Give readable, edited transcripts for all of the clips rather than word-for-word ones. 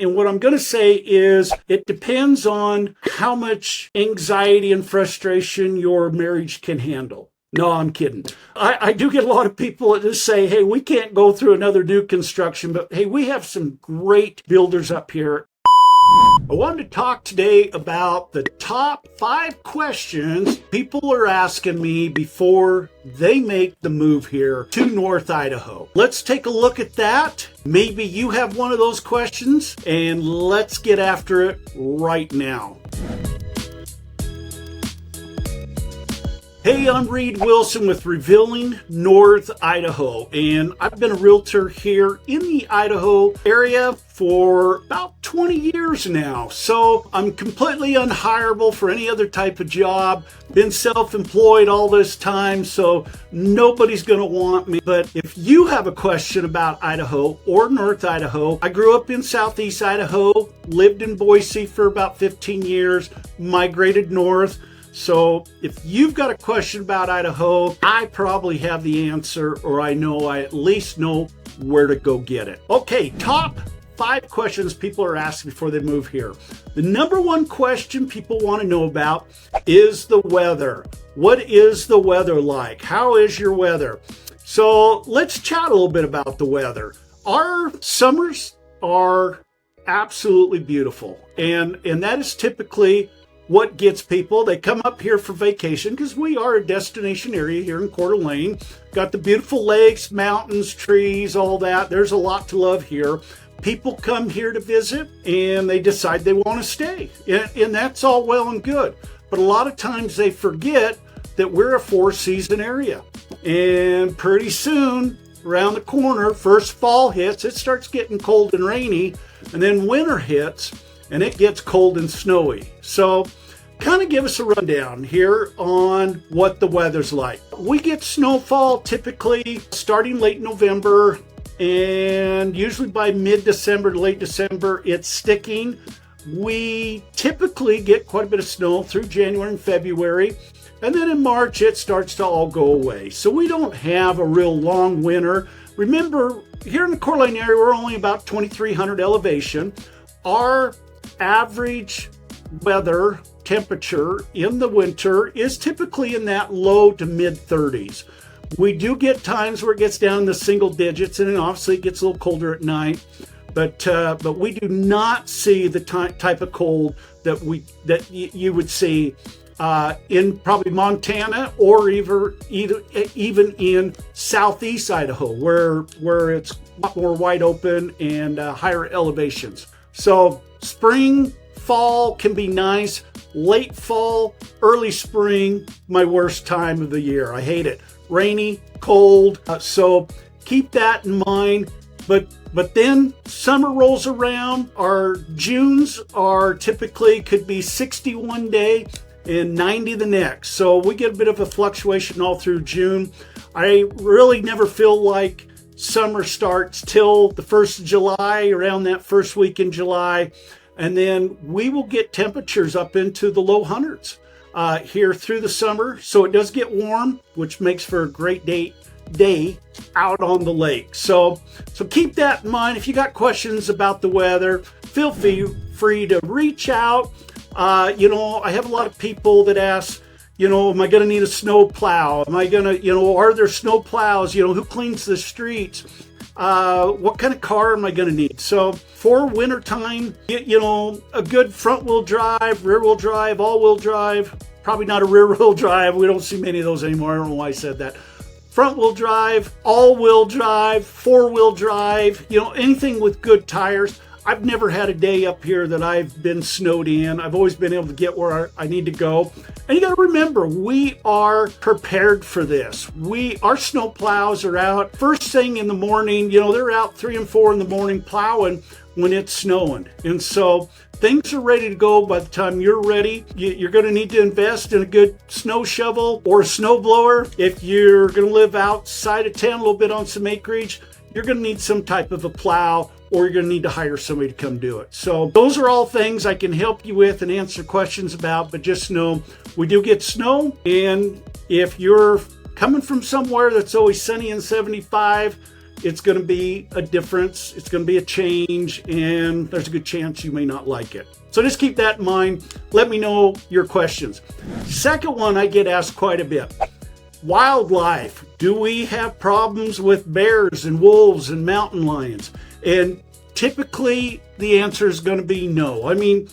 And what I'm going to say is it depends on how much anxiety and frustration your marriage can handle. No, I'm kidding. I do get a lot of people that just say, hey, we can't go through another new construction, but hey, we have some great builders up here. I wanted to talk today about the top 5 questions people are asking me before they make the move here to North Idaho. Let's take a look at that. Maybe you have one of those questions, and let's get after it right now. Hey, I'm Reed Wilson with Revealing North Idaho, and I've been a realtor here in the Idaho area for about 20 years now. So I'm completely unhireable for any other type of job. Been self-employed all this time, so nobody's going to want me. But if you have a question about Idaho or North Idaho, I grew up in Southeast Idaho, lived in Boise for about 15 years, migrated north. So if you've got a question about Idaho, I probably have the answer, or I at least know where to go get it. Okay, top 5 questions people are asking before they move here. The number one question people want to know about is the weather. What is the weather like? How is your weather? So let's chat a little bit about the weather. Our summers are absolutely beautiful, and that is typically what gets people. They come up here for vacation because we are a destination area here in Coeur d'Alene. Got the beautiful lakes, mountains, trees, all that. There's a lot to love here. People come here to visit and they decide they want to stay. And that's all well and good. But a lot of times they forget that we're a 4-season area. And pretty soon, around the corner, first fall hits, it starts getting cold and rainy. And then winter hits and it gets cold and snowy. So kind of give us a rundown here on what the weather's like. We get snowfall typically starting late November, and usually by mid-December to late December, it's sticking. We typically get quite a bit of snow through January and February, and then in March, it starts to all go away. So we don't have a real long winter. Remember, here in the Coeur d'Alene area, we're only about 2,300 elevation. Our average weather temperature in the winter is typically in that low to mid 30s. We do get times where it gets down in the single digits, and then obviously it gets a little colder at night. But we do not see the type of cold that you would see in probably Montana or even in Southeast Idaho, where it's a lot more wide open and higher elevations. So spring, fall can be nice. Late fall, early spring, my worst time of the year. I hate it. Rainy, cold. So keep that in mind. But then summer rolls around. Our Junes are typically could be 61 day and 90 the next. So we get a bit of a fluctuation all through June. I really never feel like summer starts till the 1st of July, around that first week in July. And then we will get temperatures up into the low hundreds here through the summer. So it does get warm, which makes for a great day out on the lake. So keep that in mind. If you got questions about the weather, feel free to reach out. I have a lot of people that ask, am I going to need a snow plow? Am I going to, are there snow plows? Who cleans the streets? What kind of car am I going to need? So for wintertime, a good front-wheel drive, rear-wheel drive, all-wheel drive, probably not a rear-wheel drive. We don't see many of those anymore. I don't know why I said that. Front-wheel drive, all-wheel drive, four-wheel drive, anything with good tires. I've never had a day up here that I've been snowed in. I've always been able to get where I need to go. And you got to remember, we are prepared for this. Our snow plows are out first thing in the morning. They're out 3 and 4 in the morning plowing when it's snowing. And so things are ready to go by the time you're ready. You're going to need to invest in a good snow shovel or a snow blower. If you're going to live outside of town a little bit on some acreage, you're going to need some type of a plow, or you're going to need to hire somebody to come do it. So those are all things I can help you with and answer questions about, but just know we do get snow. And if you're coming from somewhere that's always sunny and 75, it's going to be a difference, it's going to be a change, and there's a good chance you may not like it. So just keep that in mind. Let me know your questions. Second one I get asked quite a bit. Wildlife. Do we have problems with bears and wolves and mountain lions? And typically the answer is going to be no. I mean,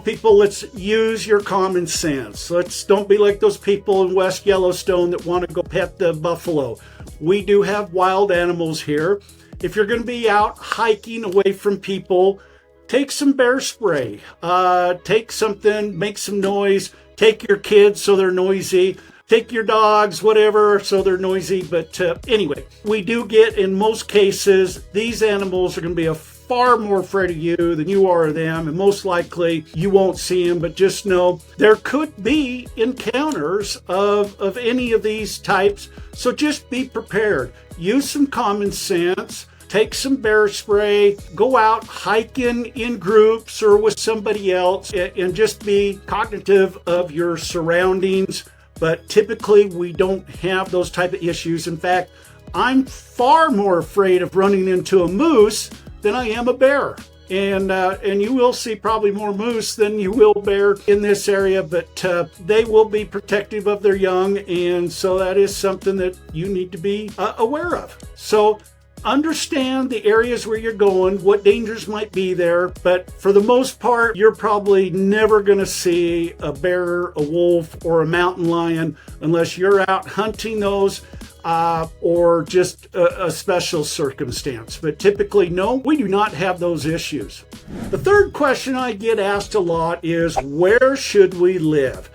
people, let's use your common sense. Don't be like those people in West Yellowstone that want to go pet the buffalo. We do have wild animals here. If you're going to be out hiking away from people, take some bear spray. Take something, make some noise. Take your kids so they're noisy. Take your dogs, whatever, so they're noisy. But anyway, we do get, in most cases, these animals are going to be far more afraid of you than you are of them, and most likely you won't see them. But just know there could be encounters of any of these types, so just be prepared. Use some common sense. Take some bear spray, go out hiking in groups or with somebody else, and just be cognitive of your surroundings. But typically we don't have those type of issues. In fact, I'm far more afraid of running into a moose than I am a bear. And you will see probably more moose than you will bear in this area, but they will be protective of their young, and so that is something that you need to be aware of. So understand the areas where you're going, what dangers might be there, but for the most part, you're probably never going to see a bear, a wolf, or a mountain lion unless you're out hunting those or just a special circumstance. But typically, no, we do not have those issues. The third question I get asked a lot is, where should we live?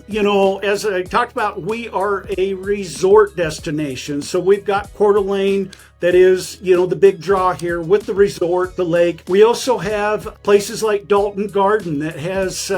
As I talked about, we are a resort destination. So we've got Coeur d'Alene, that is, the big draw here with the resort, the lake. We also have places like Dalton Garden that has,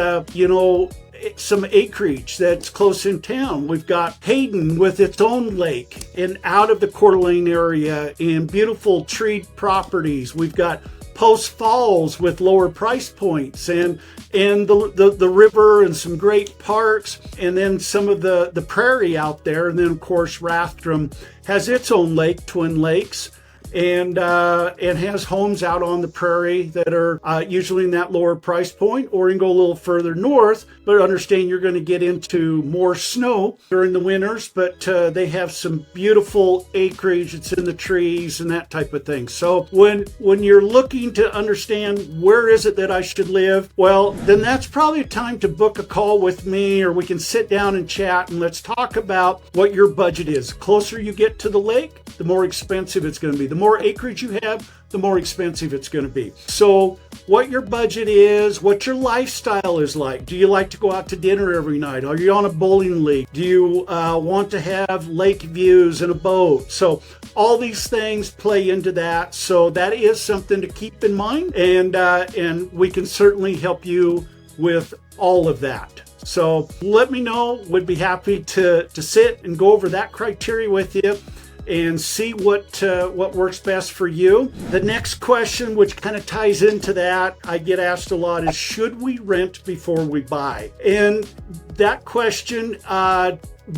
some acreage that's close in town. We've got Hayden with its own lake and out of the Coeur d'Alene area, and beautiful treed properties. We've got Post Falls with lower price points, and the river and some great parks, and then some of the prairie out there. And then of course Rathdrum has its own lake, Twin Lakes, and has homes out on the prairie that are usually in that lower price point, or you can go a little further north, but understand you're going to get into more snow during the winters, but they have some beautiful acreage. It's in the trees and that type of thing. So when you're looking to understand where is it that I should live, well, then that's probably time to book a call with me, or we can sit down and chat and let's talk about what your budget is. The closer you get to the lake, the more expensive it's going to be. The more acreage you have, the more expensive it's going to be. So what your budget is, what your lifestyle is like. Do you like to go out to dinner every night? Are you on a bowling league? Do you want to have lake views and a boat? So all these things play into that. So that is something to keep in mind, and we can certainly help you with all of that. So let me know. We'd be happy to sit and go over that criteria with you and see what works best for you. The next question, which kind of ties into that, I get asked a lot, is should we rent before we buy? And that question,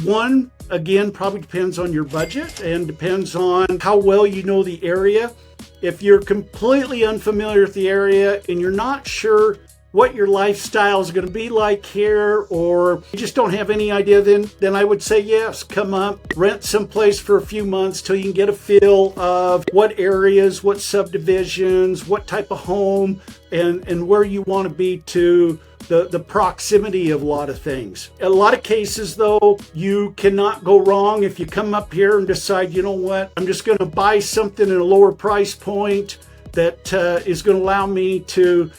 one, again, probably depends on your budget and depends on how well you know the area. If you're completely unfamiliar with the area and you're not sure what your lifestyle is going to be like here, or you just don't have any idea, then I would say yes, come up, rent someplace for a few months till you can get a feel of what areas, what subdivisions, what type of home, and where you want to be to the proximity of a lot of things. In a lot of cases, though, you cannot go wrong if you come up here and decide, you know what, I'm just going to buy something at a lower price point that is going to allow me to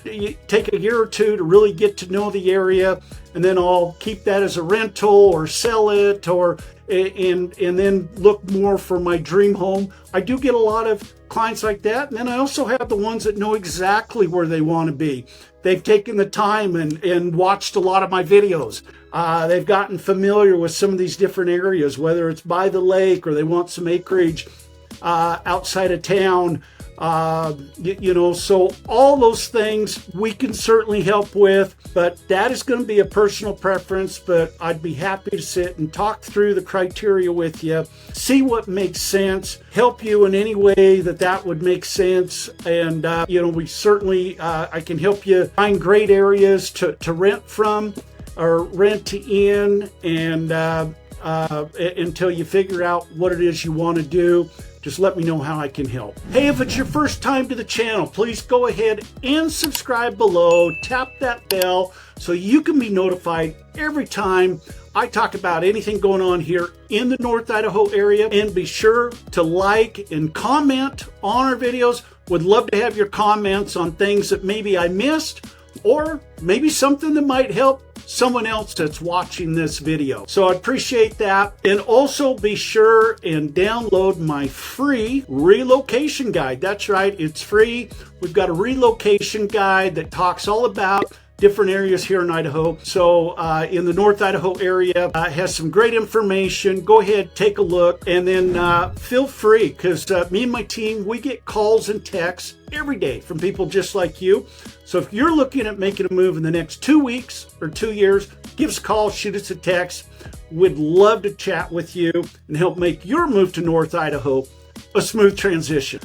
take a year or two to really get to know the area, and then I'll keep that as a rental or sell it, or and then look more for my dream home. I do get a lot of clients like that, and then I also have the ones that know exactly where they want to be. They've taken the time and watched a lot of my videos. They've gotten familiar with some of these different areas, whether it's by the lake or they want some acreage outside of town. So all those things we can certainly help with, but that is going to be a personal preference. But I'd be happy to sit and talk through the criteria with you, see what makes sense, help you in any way that would make sense. And, we certainly, I can help you find great areas to rent from or rent in, and until you figure out what it is you want to do. Just let me know how I can help. Hey, if it's your first time to the channel, please go ahead and subscribe below. Tap that bell so you can be notified every time I talk about anything going on here in the North Idaho area. And be sure to like and comment on our videos. Would love to have your comments on things that maybe I missed, or maybe something that might help someone else that's watching this video. So I appreciate that. And also be sure and download my free relocation guide. That's right, it's free. We've got a relocation guide that talks all about different areas here in Idaho. So in the North Idaho area, has some great information. Go ahead, take a look, and then feel free, because me and my team, we get calls and texts every day from people just like you. So if you're looking at making a move in the next 2 weeks or 2 years, give us a call, shoot us a text. We'd love to chat with you and help make your move to North Idaho a smooth transition.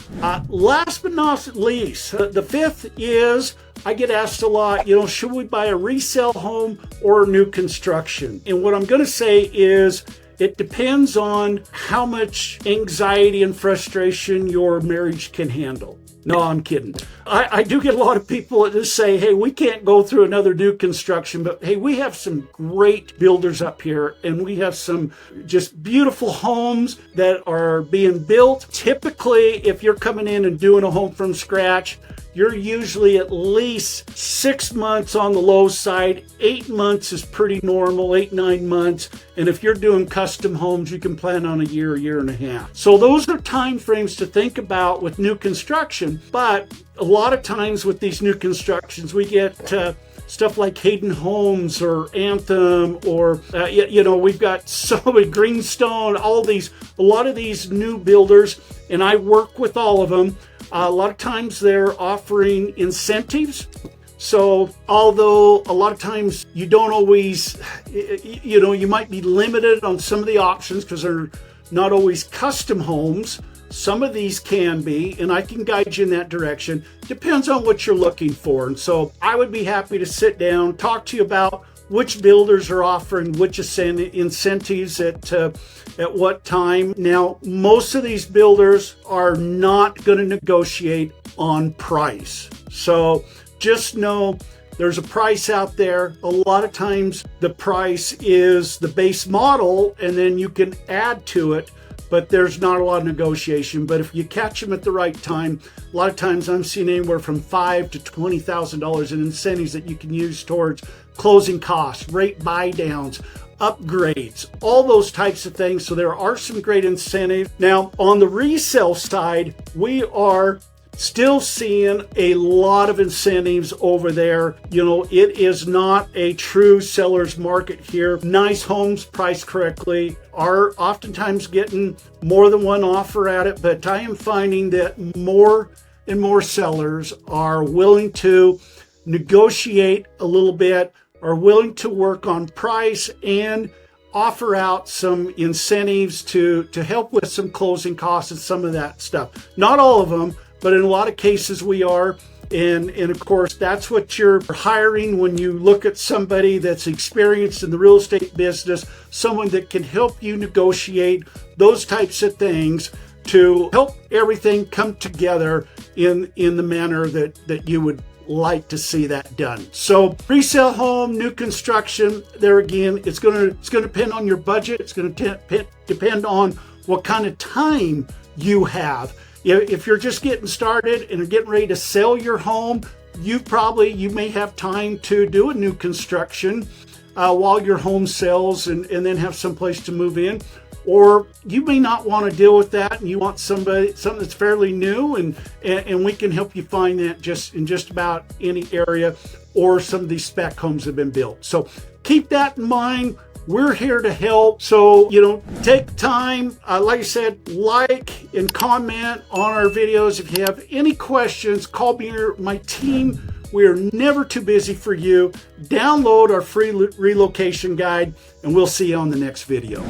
Last but not least, the fifth is, I get asked a lot, should we buy a resale home or a new construction? And what I'm going to say is, it depends on how much anxiety and frustration your marriage can handle. No, I'm kidding. I do get a lot of people that just say, hey, we can't go through another new construction, but hey, we have some great builders up here, and we have some just beautiful homes that are being built. Typically, if you're coming in and doing a home from scratch, you're usually at least 6 months on the low side. 8 months is pretty normal, 8-9 months. And if you're doing custom homes, you can plan on a year and a half. So those are time frames to think about with new construction. But a lot of times with these new constructions, we get stuff like Hayden Homes or Anthem, or we've got so many Greenstone, a lot of these new builders, and I work with all of them. A lot of times they're offering incentives. So although a lot of times you don't always, you might be limited on some of the options because they're not always custom homes. Some of these can be, and I can guide you in that direction. Depends on what you're looking for. And so I would be happy to sit down, talk to you about which builders are offering which incentives at what time. Now, most of these builders are not going to negotiate on price. So just know there's a price out there. A lot of times the price is the base model, and then you can add to it, but there's not a lot of negotiation. But if you catch them at the right time, a lot of times I'm seeing anywhere from $5,000 to $20,000 in incentives that you can use towards closing costs, rate buy downs, upgrades, all those types of things. So there are some great incentives. Now, on the resale side, we are still seeing a lot of incentives over there. It is not a true seller's market here. Nice homes priced correctly are oftentimes getting more than one offer at it, but I am finding that more and more sellers are willing to negotiate a little bit, are willing to work on price, and offer out some incentives to help with some closing costs and some of that stuff. Not all of them, but in a lot of cases we are. And of course, that's what you're hiring when you look at somebody that's experienced in the real estate business, someone that can help you negotiate those types of things to help everything come together in the manner that you would like to see that done. So resale home, new construction, there again, it's going to depend on your budget. It's going to depend on what kind of time you have. If you're just getting started and are getting ready to sell your home, you may have time to do a new construction while your home sells and then have some place to move in. Or you may not want to deal with that and you want something that's fairly new, and we can help you find that in just about any area, or some of these spec homes have been built. So keep that in mind. We're here to help. So, take time. Like I said, like and comment on our videos. If you have any questions, call me or my team. We are never too busy for you. Download our free relocation guide, and we'll see you on the next video.